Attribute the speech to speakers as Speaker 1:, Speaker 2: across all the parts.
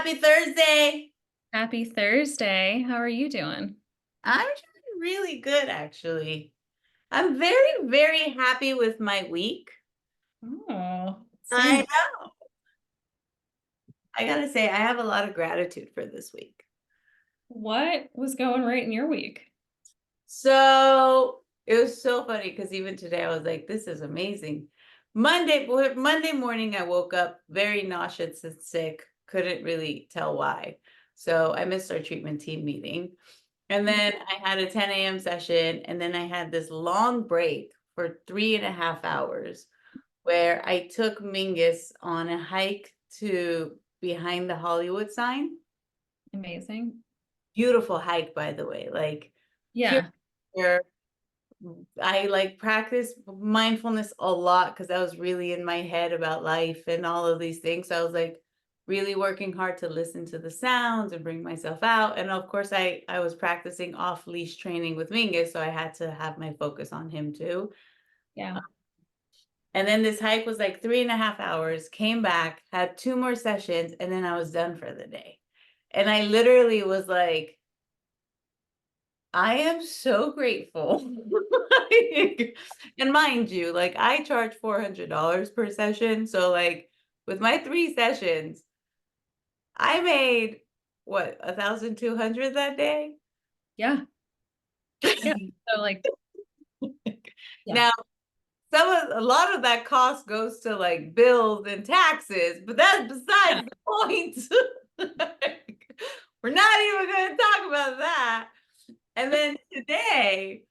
Speaker 1: Happy Thursday.
Speaker 2: Happy Thursday. How are you doing?
Speaker 1: I'm doing really good, actually. I'm very, very happy with my week.
Speaker 2: Oh,
Speaker 1: I
Speaker 2: same.
Speaker 1: know. I gotta say, I have a lot of gratitude for this week.
Speaker 2: What was going right in your week?
Speaker 1: So it was so funny because even today I was like, this is amazing. Monday morning, I woke up very nauseous and sick. Couldn't really tell why. So I missed our treatment team meeting. And
Speaker 2: Mhm.
Speaker 1: then I had a 10 a.m. session, and then I had this long break for 3.5 hours where I took Mingus on a hike to behind the Hollywood sign.
Speaker 2: Amazing.
Speaker 1: Beautiful hike, by the way. Like here,
Speaker 2: Yeah.
Speaker 1: I like practice mindfulness a lot because I was really in my head about life and all of these things. So I was like really working hard to listen to the sounds and bring myself out. And of course, I was practicing off leash training with Mingus, so I had to have my focus on him too.
Speaker 2: Yeah.
Speaker 1: And then this hike was like 3.5 hours, came back, had two more sessions, and then I was done for the day. And I literally was like, I am so grateful. Like, and mind you, like I charge $400 per session. So like with my 3 sessions, I made what, 1,200 that day?
Speaker 2: Yeah. Yeah. So like, yeah.
Speaker 1: Now, a lot of that cost goes to like bills and taxes, but that's
Speaker 2: Yeah.
Speaker 1: besides the point. Like, we're not even going to talk about that. And then today,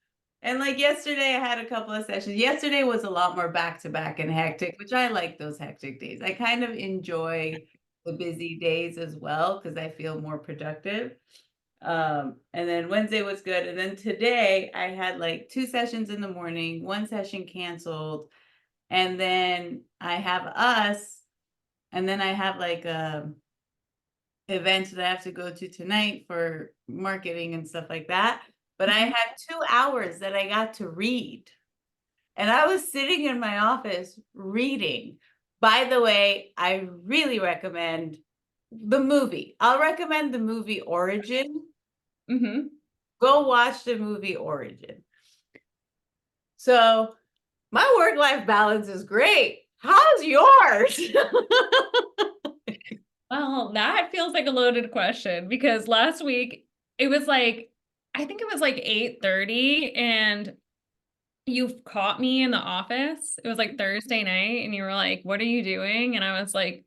Speaker 1: and like yesterday, I had a couple of sessions. Yesterday was a lot more back to back and hectic, which I like those hectic days. I kind of enjoy the busy days as well because I feel more productive. And then Wednesday was good. And then today I had like two sessions in the morning, one session canceled, and then I have us, and then I have like a event that I have to go to tonight for marketing and stuff like that. But I
Speaker 2: Mhm.
Speaker 1: had 2 hours that I got to read. And I was sitting in my office reading. By the way, I really recommend the movie. I'll recommend the movie Origin.
Speaker 2: Mhm.
Speaker 1: Go watch the movie Origin. So my work-life balance is great. How's yours?
Speaker 2: Well, that feels like a loaded question because last week it was like, I think it was like 8:30 and you caught me in the office. It was like Thursday night and you were like, "What are you doing?" And I was like,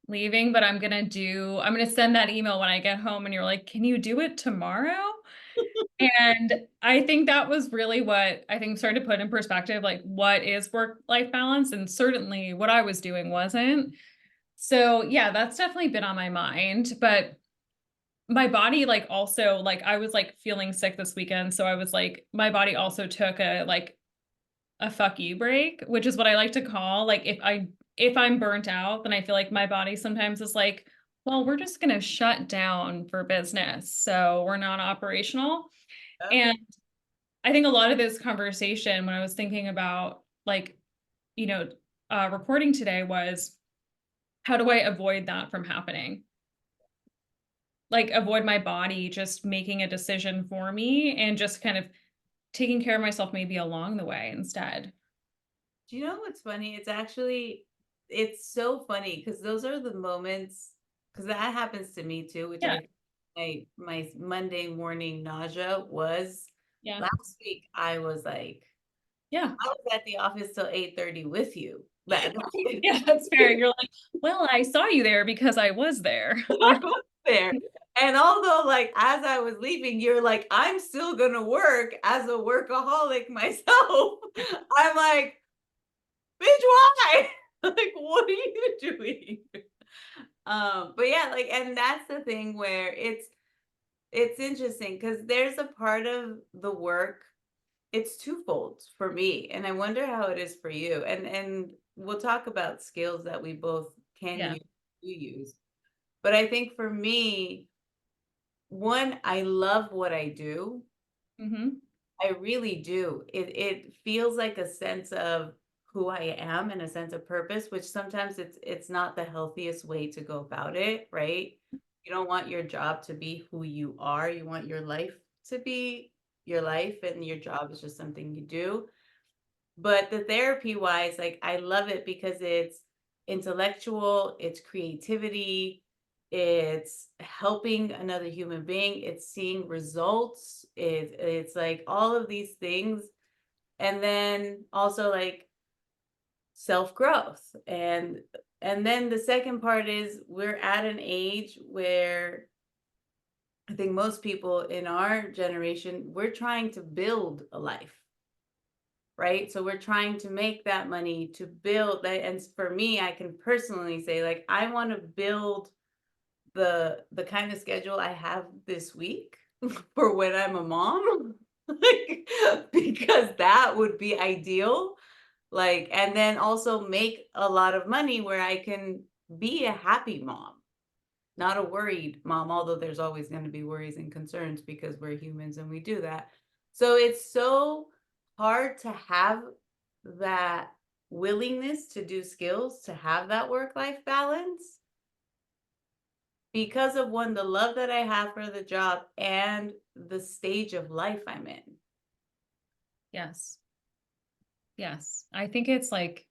Speaker 2: leaving, but I'm gonna send that email when I get home. And you're like, can you do it tomorrow? And I think that was really what I think started to put in perspective, like what is work-life balance? And certainly what I was doing wasn't. So yeah, that's definitely been on my mind. But my body also I was like feeling sick this weekend. So I was like, my body also took a fuck you break, which is what I like to call like if I'm burnt out, then I feel like my body sometimes is like, well, we're just going to shut down for business. So we're not operational.
Speaker 1: Okay.
Speaker 2: And I think a lot of this conversation when I was thinking about you know, recording today was how do I avoid that from happening? Like avoid my body just making a decision for me and just kind of taking care of myself maybe along the way instead.
Speaker 1: Do you know what's funny? It's so funny because those are the moments, because that happens to me too, which
Speaker 2: Yeah.
Speaker 1: my Monday morning nausea was
Speaker 2: Yeah.
Speaker 1: last week. I was like,
Speaker 2: Yeah.
Speaker 1: I was at the office till 8:30 with you that night.
Speaker 2: Yeah, that's fair. You're like, "Well, I saw you there because I was there."
Speaker 1: I was there. And although, like, as I was leaving, you're like, I'm still gonna work as a workaholic myself. I'm like, bitch, why? Like, what are you doing? But yeah, like, and that's the thing where it's interesting because there's a part of the work, it's twofold for me, and I wonder how it is for you. And we'll talk about skills that we both can
Speaker 2: Yeah.
Speaker 1: use, do use. But I think for me, one, I love what I do.
Speaker 2: Mhm.
Speaker 1: I really do. It feels like a sense of who I am and a sense of purpose, which sometimes it's not the healthiest way to go about it, right? You don't want your job to be who you are. You want your life to be your life, and your job is just something you do. But the therapy wise, like I love it because it's intellectual, it's creativity, it's helping another human being, it's seeing results, it's like all of these things. And then also like self-growth. And then the second part is we're at an age where I think most people in our generation, we're trying to build a life, right? So we're trying to make that money to build that. And for me, I can personally say, like, I want to build the kind of schedule I have this week for when I'm a mom. Like, because that would be ideal. Like, and then also make a lot of money where I can be a happy mom, not a worried mom, although there's always going to be worries and concerns because we're humans and we do that. So it's so hard to have that willingness to do skills, to have that work life balance because of one, the love that I have for the job and the stage of life I'm in.
Speaker 2: Yes. Yes. I think it's like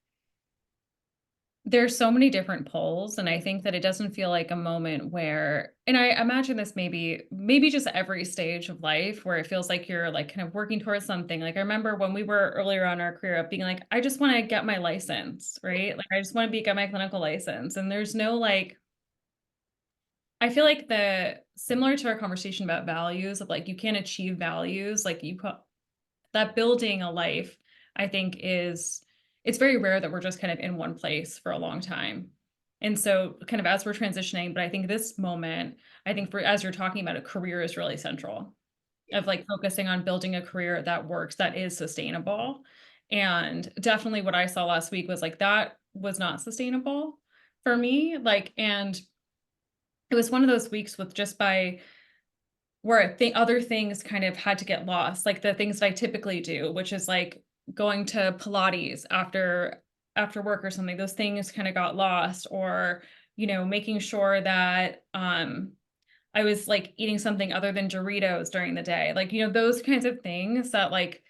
Speaker 2: there's so many different poles, and I think that it doesn't feel like a moment where, and I imagine this maybe just every stage of life where it feels like you're like kind of working towards something. Like I remember when we were earlier on our career of being like, I just want to get my license, right? Like I just want to get my clinical license. And there's no like, I feel like the similar to our conversation about values of like you can't achieve values, like that building a life, I think it's very rare that we're just kind of in one place for a long time. And so kind of as we're transitioning, but I think this moment, I think for as you're talking about a career is really central of like focusing on building a career that works, that is sustainable. And definitely what I saw last week was like that was not sustainable for me. Like, and it was one of those weeks with just by where I think other things kind of had to get lost, like the things that I typically do, which is like going to Pilates after work or something. Those things kind of got lost, or making sure that I was like eating something other than Doritos during the day. Like, those kinds of things that like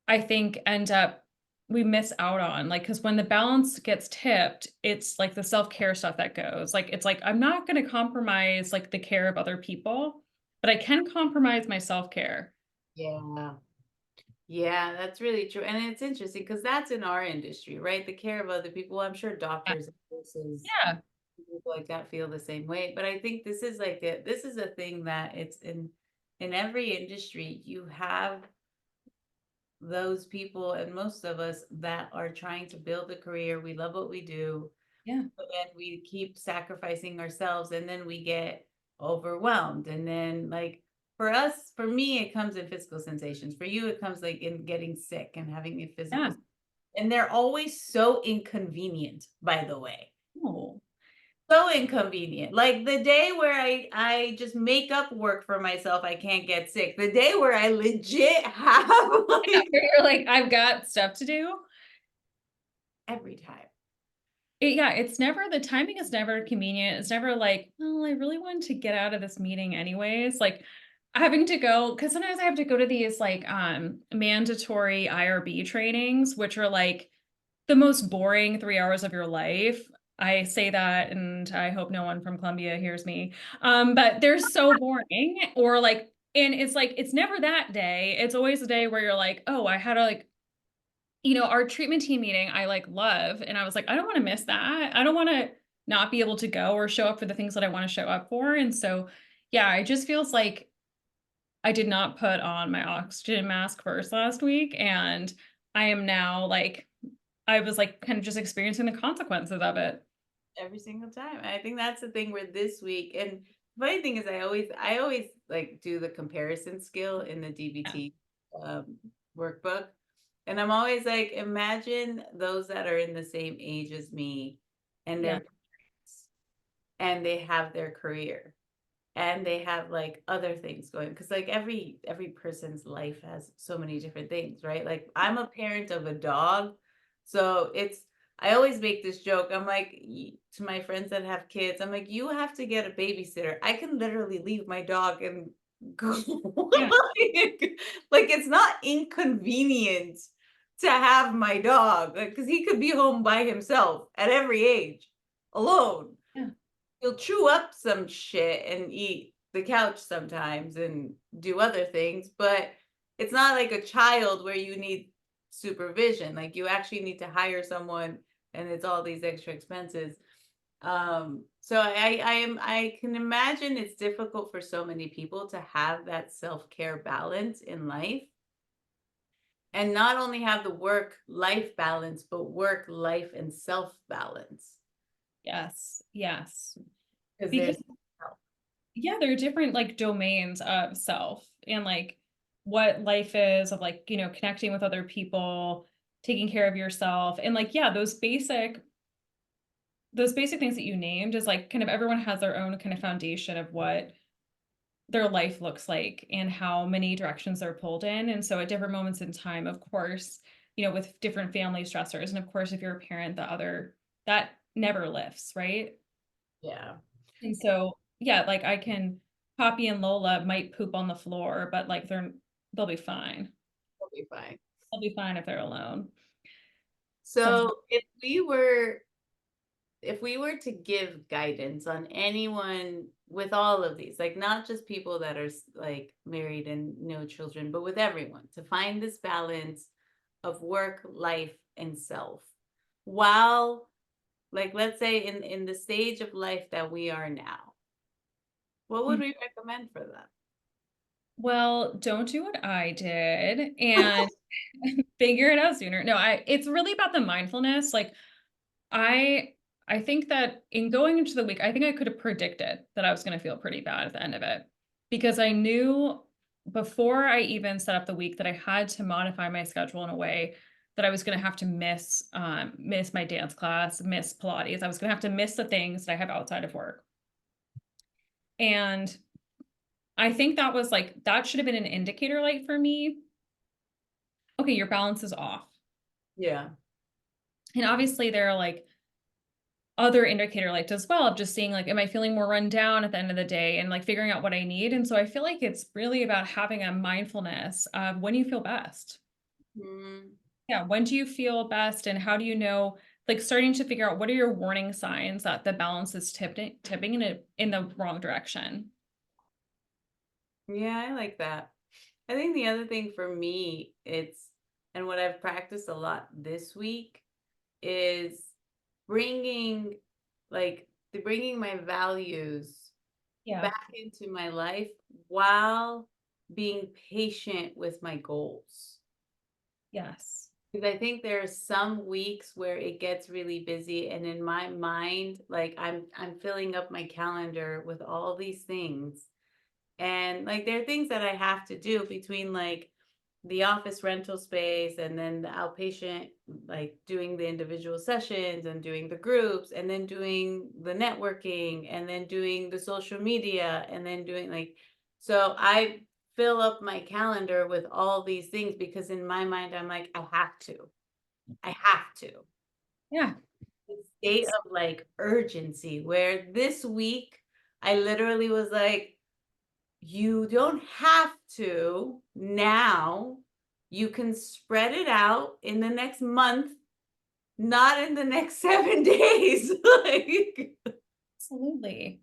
Speaker 2: I think end up we miss out on, like, because when the balance gets tipped, it's like the self-care stuff that goes. Like, it's like I'm not going to compromise like the care of other people, but I can compromise my self-care.
Speaker 1: Yeah. Yeah, that's really true. And it's interesting because that's in our industry, right? The care of other people. I'm sure
Speaker 2: Yeah.
Speaker 1: doctors and nurses,
Speaker 2: Yeah.
Speaker 1: people like that feel the same way. But I think this is like this is a thing that it's in every industry. You have those people and most of us that are trying to build a career. We love what we do,
Speaker 2: Yeah.
Speaker 1: but then we keep sacrificing ourselves and then we get overwhelmed. And then like for me, it comes in physical sensations. For you, it comes like in getting sick and having a
Speaker 2: Yeah.
Speaker 1: physical, and they're always so inconvenient, by the way.
Speaker 2: Oh.
Speaker 1: So inconvenient. Like the day where I just make up work for myself, I can't get sick. The day where I legit have
Speaker 2: Yeah,
Speaker 1: like
Speaker 2: where you're like, I've got stuff to do.
Speaker 1: every time.
Speaker 2: Yeah, it's never the timing is never convenient. It's never like, well, I really wanted to get out of this meeting anyways. Like having to go, because sometimes I have to go to these like mandatory IRB trainings, which are like the most boring 3 hours of your life. I say that and I hope no one from Columbia hears me. But they're so boring. Or like, and it's like it's never that day. It's always a day where you're like, oh, I had to like our treatment team meeting, I like love. And I was like, I don't want to miss that. I don't want to not be able to go or show up for the things that I want to show up for. And so, yeah, it just feels like I did not put on my oxygen mask first last week. And I am now like, I was like kind of just experiencing the consequences of it.
Speaker 1: Every single time. I think that's the thing where this week, and the funny thing is I always like do the comparison skill in the
Speaker 2: Yeah.
Speaker 1: DBT um, workbook. And I'm always like, imagine those that are in the same age as me and
Speaker 2: Yeah.
Speaker 1: they're and they have their career and they have like other things going because like every person's life has so many different things, right? Like I'm a parent of a dog, So I always make this joke. I'm like, to my friends that have kids, I'm like, you have to get a babysitter. I can literally leave my dog and go.
Speaker 2: Yeah.
Speaker 1: Like, it's not inconvenient to have my dog, because he could be home by himself at every age, alone.
Speaker 2: Yeah.
Speaker 1: He'll chew up some shit and eat the couch sometimes and do other things, but it's not like a child where you need supervision. Like, you actually need to hire someone and it's all these extra expenses. So I can imagine it's difficult for so many people to have that self-care balance in life, and not only have the work life balance, but work life and self balance,
Speaker 2: Yes. Yes.
Speaker 1: because
Speaker 2: Because
Speaker 1: there's
Speaker 2: yeah, there are different like domains of self and like what life is of like, connecting with other people, taking care of yourself. And like, yeah, those basic things that you named is like kind of everyone has their own kind of foundation of what their life looks like and how many directions they're pulled in. And so at different moments in time, of course, with different family stressors. And of course, if you're a parent, that never lifts, right?
Speaker 1: yeah,
Speaker 2: And so, yeah, like Poppy and Lola might poop on the floor, but like they'll be fine.
Speaker 1: we'll be fine.
Speaker 2: They'll be fine if they're alone. That's
Speaker 1: So if we were to give guidance on anyone with all of these, like not just people that are like married and no children, but with everyone, to find this balance of work, life, and self, while, like, let's say in the stage of life that we are now, what would we recommend for them?
Speaker 2: well, don't do what I did and figure it out sooner. No, it's really about the mindfulness. Like I I think that in going into the week, I think I could have predicted that I was going to feel pretty bad at the end of it because I knew before I even set up the week that I had to modify my schedule in a way that I was going to have to miss my dance class, miss Pilates. I was going to have to miss the things that I have outside of work. And I think that should have been an indicator light for me. Okay, your balance is off.
Speaker 1: Yeah.
Speaker 2: And obviously there are like other indicator lights as well of just seeing like, am I feeling more run down at the end of the day and like figuring out what I need. And so I feel like it's really about having a mindfulness of when you feel best.
Speaker 1: Mm,
Speaker 2: Yeah. When do you feel best and how do you know, like starting to figure out what are your warning signs that the balance is tipping in the wrong direction.
Speaker 1: yeah, I like that. I think the other thing for me, and what I've practiced a lot this week, is bringing bringing my values
Speaker 2: Yeah.
Speaker 1: back into my life while being patient with my goals.
Speaker 2: Yes.
Speaker 1: Because I think there are some weeks where it gets really busy, and in my mind, like I'm filling up my calendar with all these things. And like there are things that I have to do between like the office rental space and then the outpatient, like doing the individual sessions and doing the groups and then doing the networking and then doing the social media and then doing like, so I fill up my calendar with all these things because in my mind I'm like, I have to. I have to.
Speaker 2: Yeah.
Speaker 1: The state of like urgency where this week I literally was like, you don't have to now. You can spread it out in the next month, not in the next 7 days. Like,
Speaker 2: Absolutely.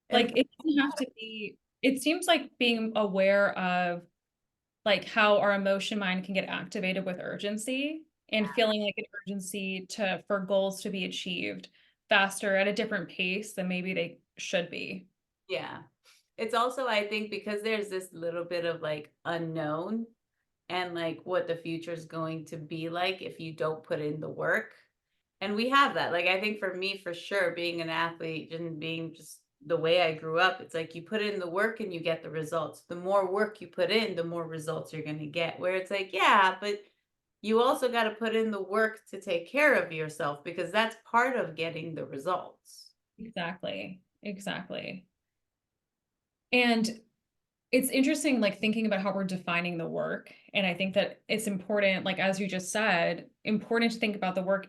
Speaker 1: and
Speaker 2: Like it doesn't have to be, it seems like being aware of like how our emotion mind can get activated with urgency and feeling like an urgency for goals to be achieved faster at a different pace than maybe they should be.
Speaker 1: yeah. It's also, I think, because there's this little bit of like unknown and like what the future is going to be like if you don't put in the work. And we have that. Like, I think for me, for sure, being an athlete and being just the way I grew up, it's like you put in the work and you get the results. The more work you put in, the more results you're going to get. Where it's like, yeah, but you also got to put in the work to take care of yourself because that's part of getting the results.
Speaker 2: Exactly. Exactly. And it's interesting, like thinking about how we're defining the work. And I think that it's important, like as you just said, important to think about the work.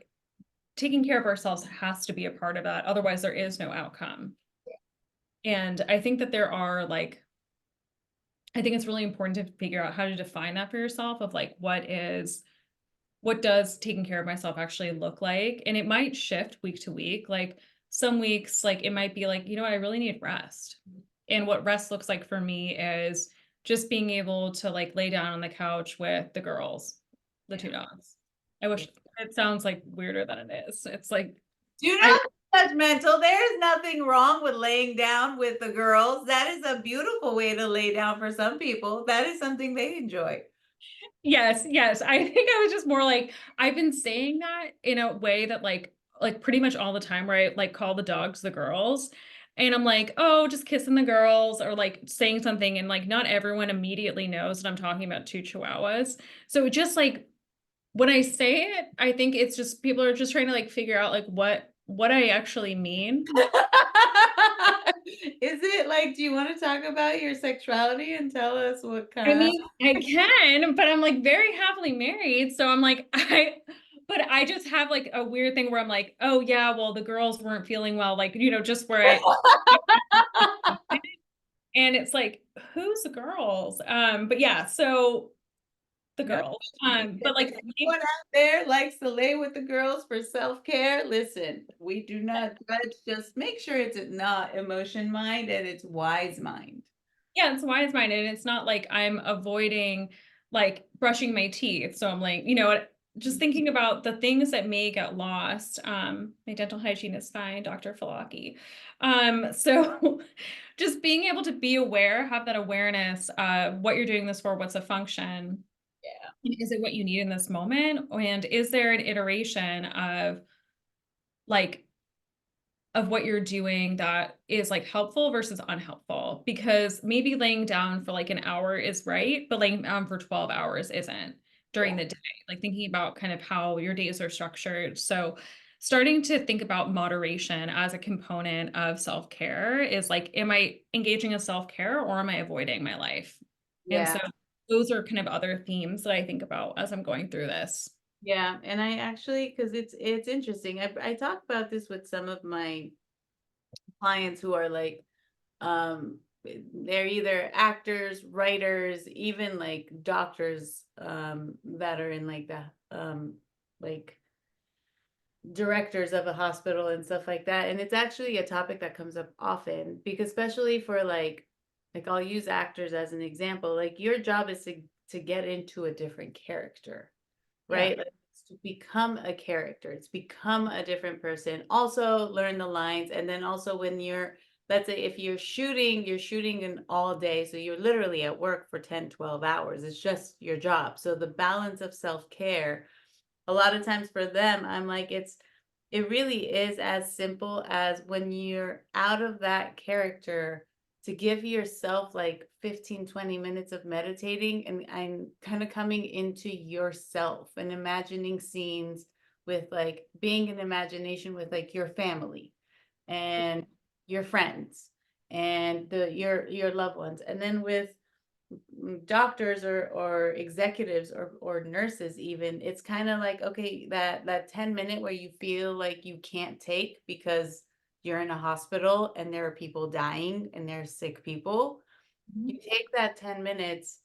Speaker 2: Taking care of ourselves has to be a part of that. Otherwise, there is no outcome. And I think that there are like, I think it's really important to figure out how to define that for yourself of like what does taking care of myself actually look like? And it might shift week to week. Like some weeks, like it might be like, you know what, I really need rest. And what rest looks like for me is just being able to like lay down on the couch with the girls, the two
Speaker 1: Yeah.
Speaker 2: dogs. I wish it sounds like weirder than it is. It's like
Speaker 1: Do
Speaker 2: I
Speaker 1: not be judgmental. There's nothing wrong with laying down with the girls. That is a beautiful way to lay down for some people. That is something they enjoy.
Speaker 2: yes, yes. I think I was just more like I've been saying that in a way that like pretty much all the time where I like call the dogs the girls. And I'm like, oh, just kissing the girls or like saying something. And like not everyone immediately knows that I'm talking about two chihuahuas. So just like when I say it, I think it's just people are just trying to like figure out like what I actually mean.
Speaker 1: Is it like, do you want to talk about your sexuality and tell us what
Speaker 2: I
Speaker 1: kind?
Speaker 2: mean, I can, but I'm like very happily married. So I'm like, but I just have like a weird thing where I'm like, oh yeah, well, the girls weren't feeling well, like, just where and it's like, who's the girls? But yeah, so the
Speaker 1: No,
Speaker 2: girls.
Speaker 1: if
Speaker 2: But like,
Speaker 1: anyone out there likes to lay with the girls for self-care, listen, we do not judge. Just make sure it's not emotion mind and it's wise mind.
Speaker 2: yeah, it's wise minded. It's not like I'm avoiding like brushing my teeth. So I'm like, just thinking about the things that may get lost. My dental hygiene is fine, Dr. Falaki. So just being able to be aware, have that awareness of what you're doing this for, what's a function,
Speaker 1: Yeah.
Speaker 2: and is it what you need in this moment? And is there an iteration like of what you're doing that is like helpful versus unhelpful, because maybe laying down for like an hour is right, but laying down for 12 hours isn't during
Speaker 1: Yeah.
Speaker 2: the day. Like thinking about kind of how your days are structured. So starting to think about moderation as a component of self-care is like, am I engaging in self-care or am I avoiding my life? And
Speaker 1: Yeah.
Speaker 2: so those are kind of other themes that I think about as I'm going through this.
Speaker 1: Yeah. And I actually, because it's interesting. I talk about this with some of my clients who are like, they're either actors, writers, even like doctors, that are in like the like directors of a hospital and stuff like that. And it's actually a topic that comes up often because especially for like I'll use actors as an example. Like your job is to get into a different character,
Speaker 2: Yeah,
Speaker 1: right? Like it's to become a character. It's become a different person. Also learn the lines. And then also when let's say if you're shooting in all day. So you're literally at work for 10, 12 hours. It's just your job. So the balance of self-care, a lot of times for them, I'm like, it really is as simple as when you're out of that character to give yourself like 15, 20 minutes of meditating and kind of coming into yourself and imagining scenes with like being in imagination with like your family and your friends and your loved ones. And then with doctors or executives or nurses even, it's kind of like, okay, that 10-minute where you feel like you can't take because you're in a hospital and there are people dying and there's sick people, you
Speaker 2: Mhm.
Speaker 1: take that 10 minutes,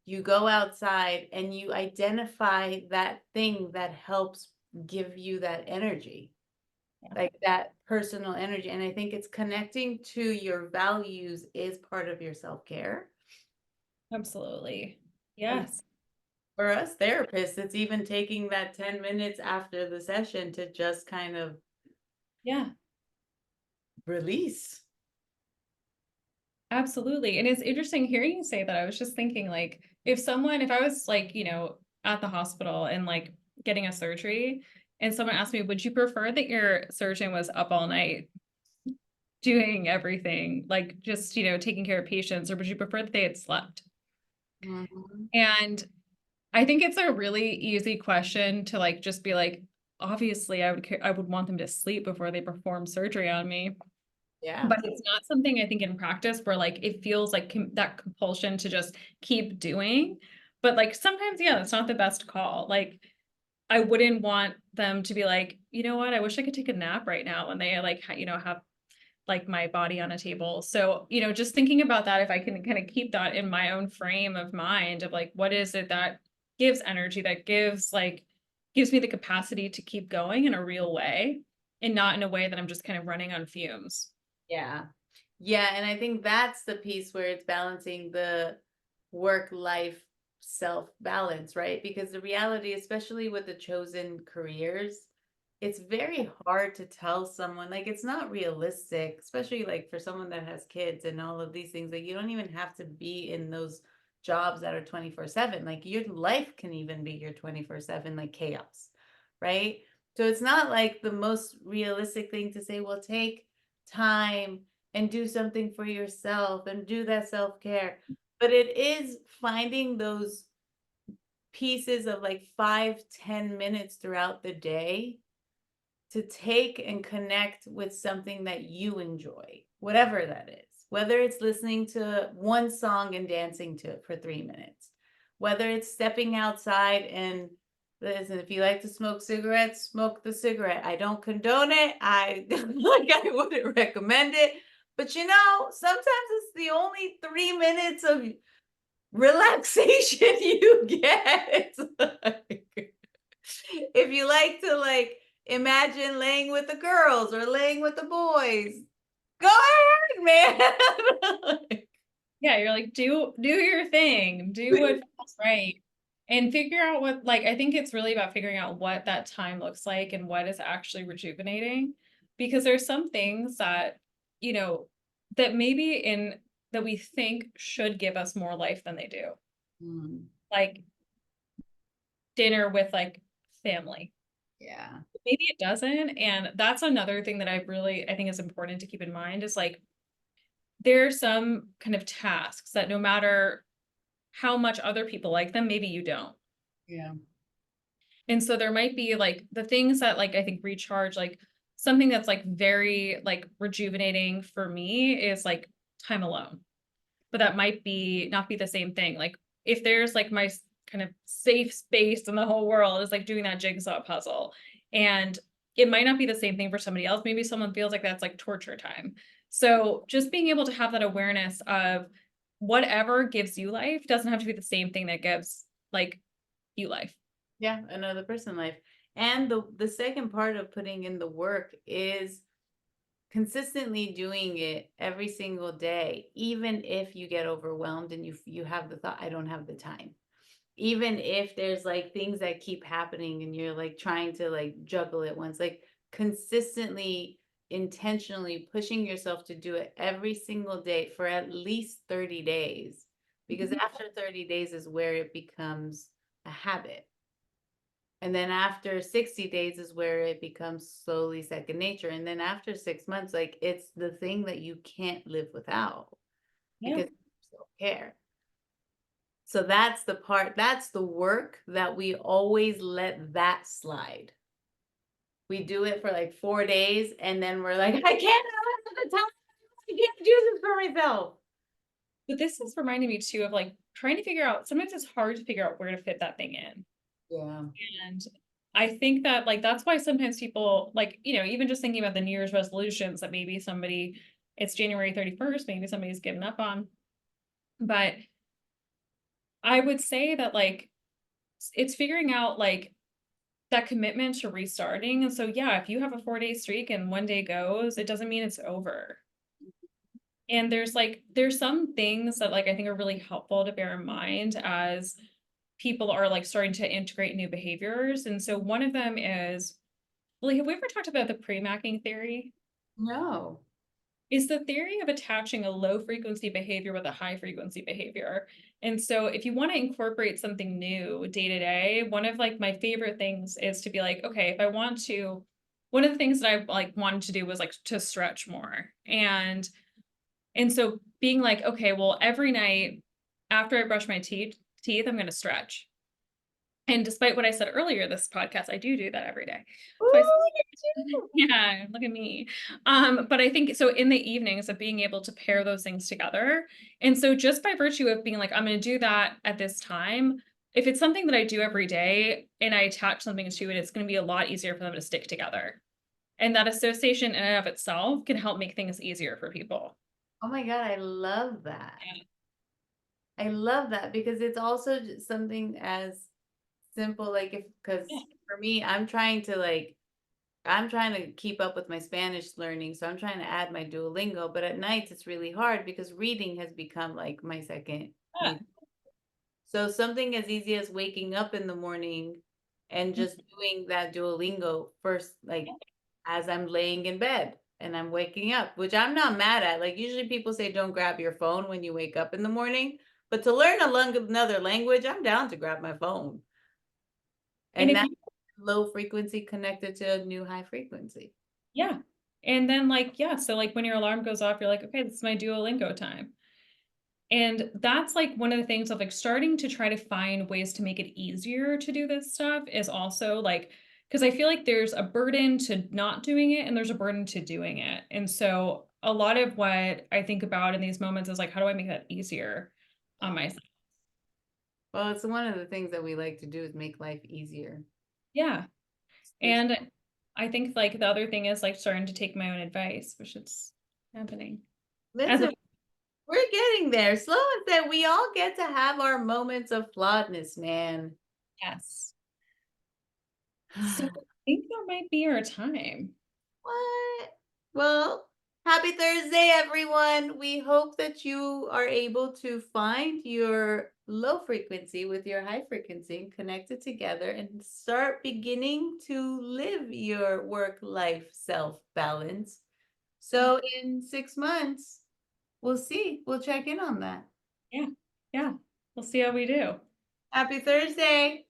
Speaker 1: you go outside and you identify that thing that helps give you that energy,
Speaker 2: Yeah,
Speaker 1: like that personal energy. And I think it's connecting to your values is part of your self-care.
Speaker 2: absolutely.
Speaker 1: And
Speaker 2: Yes.
Speaker 1: for us therapists, it's even taking that 10 minutes after the session to just kind of
Speaker 2: Yeah.
Speaker 1: release.
Speaker 2: Absolutely. And it's interesting hearing you say that. I was just thinking like if I was like, at the hospital and like getting a surgery and someone asked me, would you prefer that your surgeon was up all night doing everything, like just, taking care of patients, or would you prefer that they had slept?
Speaker 1: Mhm.
Speaker 2: And I think it's a really easy question to like just be like, obviously I would want them to sleep before they perform surgery on me.
Speaker 1: Yeah.
Speaker 2: But it's not something I think in practice where like it feels like that compulsion to just keep doing. But like sometimes, yeah, it's not the best call. Like I wouldn't want them to be like, you know what, I wish I could take a nap right now when they like, have like my body on a table. So, just thinking about that, if I can kind of keep that in my own frame of mind of like, what is it that gives energy, that gives me the capacity to keep going in a real way and not in a way that I'm just kind of running on fumes.
Speaker 1: Yeah. Yeah. And I think that's the piece where it's balancing the work life self balance, right? Because the reality, especially with the chosen careers, it's very hard to tell someone, like, it's not realistic, especially like for someone that has kids and all of these things. Like, you don't even have to be in those jobs that are 24/7. Like, your life can even be your 24/7, like chaos, right? So it's not like the most realistic thing to say, well, take time and do something for yourself and do that self care. But it is finding those pieces of like 5, 10 minutes throughout the day to take and connect with something that you enjoy, whatever that is, whether it's listening to one song and dancing to it for 3 minutes, whether it's stepping outside and listen, if you like to smoke cigarettes, smoke the cigarette. I don't condone it. I like I wouldn't recommend it. But sometimes it's the only 3 minutes of relaxation you get. Like, if you like to like imagine laying with the girls or laying with the boys, go ahead, man.
Speaker 2: Yeah, you're like, do your thing, do what feels right. And figure out what, like, I think it's really about figuring out what that time looks like and what is actually rejuvenating. Because there's some things that, you know, that maybe that we think should give us more life than they do.
Speaker 1: Mm,
Speaker 2: Like dinner with like family.
Speaker 1: yeah.
Speaker 2: Maybe it doesn't. And that's another thing that I think is important to keep in mind is like there are some kind of tasks that no matter how much other people like them, maybe you don't.
Speaker 1: Yeah.
Speaker 2: And so there might be like the things that like I think recharge, like something that's like very like rejuvenating for me is like time alone. But that might be not be the same thing. Like if there's like my kind of safe space in the whole world is like doing that jigsaw puzzle. And it might not be the same thing for somebody else. Maybe someone feels like that's like torture time. So just being able to have that awareness of whatever gives you life doesn't have to be the same thing that gives like you life.
Speaker 1: Yeah, another person life. And the second part of putting in the work is consistently doing it every single day, even if you get overwhelmed and you have the thought, I don't have the time. Even if there's like things that keep happening and you're like trying to like juggle it once, like consistently, intentionally pushing yourself to do it every single day for at least 30 days. Because
Speaker 2: Mhm.
Speaker 1: after 30 days is where it becomes a habit. And then after 60 days is where it becomes slowly second nature. And then after 6 months, like it's the thing that you can't live without
Speaker 2: Yeah.
Speaker 1: because you still care. So that's the part, that's the work that we always let that slide. We do it for like 4 days and then we're like, I can't have the time. I can't do this for myself.
Speaker 2: But this is reminding me too of like trying to figure out sometimes it's hard to figure out where to fit that thing in.
Speaker 1: Yeah.
Speaker 2: And I think that like that's why sometimes people like, even just thinking about the New Year's resolutions that maybe somebody it's January 31st, maybe somebody's given up on. But I would say that like it's figuring out like that commitment to restarting. And so yeah, if you have a 4-day streak and one day goes, it doesn't mean it's over. And there's some things that like I think are really helpful to bear in mind as people are like starting to integrate new behaviors. And so one of them is, like, have we ever talked about the pre-macking theory?
Speaker 1: No.
Speaker 2: Is the theory of attaching a low frequency behavior with a high frequency behavior. And so if you want to incorporate something new day to day, one of like my favorite things is to be like, okay, if I want to, one of the things that I like wanted to do was like to stretch more. And so being like, okay, well, every night after I brush my teeth, I'm going to stretch. And despite what I said earlier, this podcast, I do that every day.
Speaker 1: Ooh,
Speaker 2: Twice.
Speaker 1: look
Speaker 2: Yeah, look at me. But I think so in the evenings of being able to pair those things together. And so just by virtue of being like, I'm going to do that at this time, if it's something that I do every day and I attach something to it, it's going to be a lot easier for them to stick together. And that association in and of itself can help make things easier for people.
Speaker 1: oh my God, I love that.
Speaker 2: Yeah.
Speaker 1: I love that because it's also just something as simple, like if, because
Speaker 2: Yeah.
Speaker 1: for me, I'm trying to keep up with my Spanish learning, so I'm trying to add my Duolingo, but at nights it's really hard because reading has become like my second
Speaker 2: Yeah.
Speaker 1: nature. So something as easy as waking up in the morning and just doing that Duolingo first, like as I'm laying in bed and I'm waking up, which I'm not mad at. Like usually people say don't grab your phone when you wake up in the morning, but to learn another language, I'm down to grab my phone.
Speaker 2: And
Speaker 1: And
Speaker 2: if
Speaker 1: that
Speaker 2: you,
Speaker 1: low frequency connected to a new high frequency.
Speaker 2: yeah. And then like, yeah, so like when your alarm goes off, you're like, okay, this is my Duolingo time. And that's like one of the things of like starting to try to find ways to make it easier to do this stuff is also like, because I feel like there's a burden to not doing it and there's a burden to doing it. And so a lot of what I think about in these moments is like, how do I make that easier on myself?
Speaker 1: Well, it's one of the things that we like to do is make life easier.
Speaker 2: Yeah.
Speaker 1: There's
Speaker 2: And I think like the other thing is like starting to take my own advice, which is happening as a
Speaker 1: listen, we're getting there. Slow and steady. We all get to have our moments of flawedness, man.
Speaker 2: yes. So I think that might be our time.
Speaker 1: What? Well, happy Thursday, everyone. We hope that you are able to find your low frequency with your high frequency and connect it together and start beginning to live your work life self balance. So, in 6 months, we'll see. We'll check in on that.
Speaker 2: Yeah. Yeah. We'll see how we do.
Speaker 1: Happy Thursday.